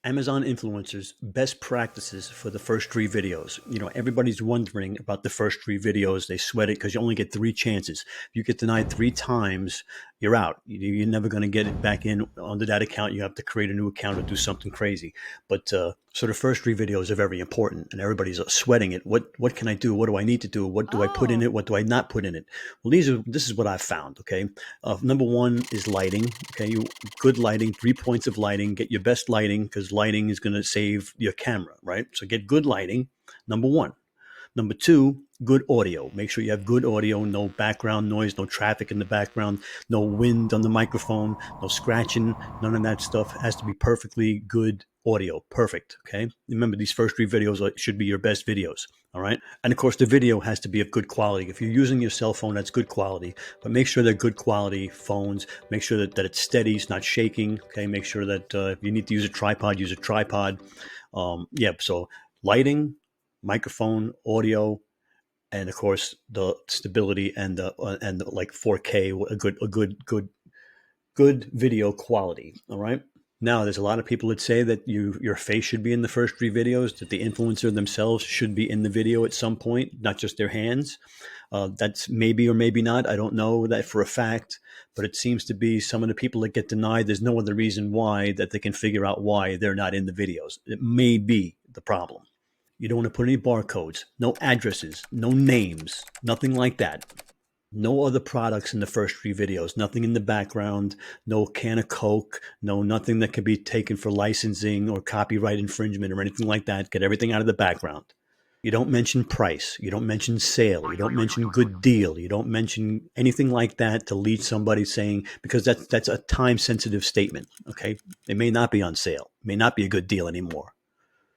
Amazon influencers best practices for the first 3 videos. Everybody's wondering about the first 3 videos. They sweat it because you only get 3 chances. If you get denied 3 times, you're out. You're never going to get it back in onto that account. You have to create a new account or do something crazy. But so the first 3 videos are very important, and everybody's sweating it. What can I do? What do I need to do? What do I put in it? What do I not put in it? Well, this is what I've found. Okay, number one is lighting. Okay, good lighting, 3 points of lighting. Get your best lighting because lighting is going to save your camera, right? So get good lighting. Number one. Number two, good audio. Make sure you have good audio, no background noise, no traffic in the background, no wind on the microphone, no scratching, none of that stuff. It has to be perfectly good audio. Perfect. Okay. Remember, these first 3 videos should be your best videos. All right. And of course, the video has to be of good quality. If you're using your cell phone, that's good quality, but make sure they're good quality phones. Make sure that it's steady, it's not shaking. Okay. Make sure that if you need to use a tripod, use a tripod. So lighting, microphone, audio, and of course the stability and the like 4K, a good video quality. All right. Now, there's a lot of people that say that your face should be in the first 3 videos, that the influencer themselves should be in the video at some point, not just their hands. That's maybe or maybe not. I don't know that for a fact, but it seems to be some of the people that get denied. There's no other reason why that they can figure out why they're not in the videos. It may be the problem. You don't want to put any barcodes, no addresses, no names, nothing like that. No other products in the first 3 videos, nothing in the background, no can of Coke, nothing that can be taken for licensing or copyright infringement or anything like that. Get everything out of the background. You don't mention price. You don't mention sale. You don't mention good deal. You don't mention anything like that to lead somebody saying, because that's a time sensitive statement. Okay. It may not be on sale. It may not be a good deal anymore.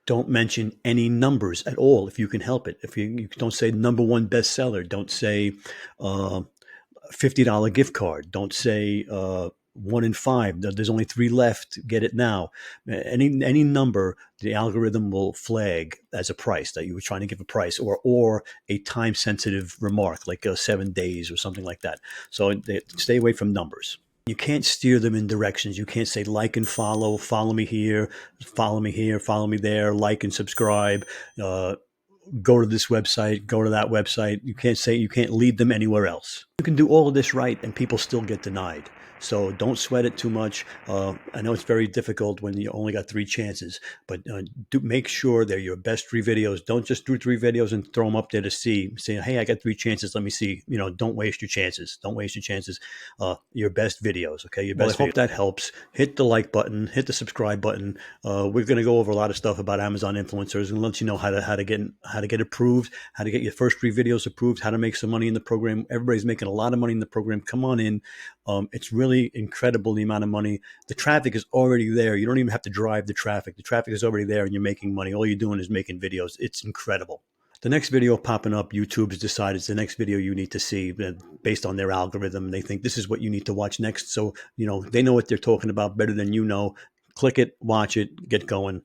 Don't mention any numbers at all if you can help it. If you don't say number one bestseller, don't say $50 gift card. Don't say 1 in 5. There's only 3 left. Get it now. Any number, the algorithm will flag as a price that you were trying to give a price, or a time sensitive remark like 7 days or something like that. So stay away from numbers. You can't steer them in directions. You can't say like and follow me here, follow me there, like and subscribe, go to this website, go to that website. You can't lead them anywhere else. You can do all of this right and people still get denied. So don't sweat it too much. I know it's very difficult when you only got 3 chances, but do make sure they're your best 3 videos. Don't just do 3 videos and throw them up there to see. Say, hey, I got 3 chances. Let me see. Don't waste your chances. Don't waste your chances. Your best videos, okay? Your best. I hope that helps. Hit the like button. Hit the subscribe button. We're going to go over a lot of stuff about Amazon influencers and let you know how to get approved, how to get your first 3 videos approved, how to make some money in the program. Everybody's making a lot of money in the program. Come on in. It's really incredible the amount of money. The traffic is already there. You don't even have to drive the traffic. The traffic is already there and you're making money. All you're doing is making videos. It's incredible. The next video popping up, YouTube has decided it's the next video you need to see based on their algorithm. They think this is what you need to watch next. So, they know what they're talking about better than you know. Click it, watch it, get going.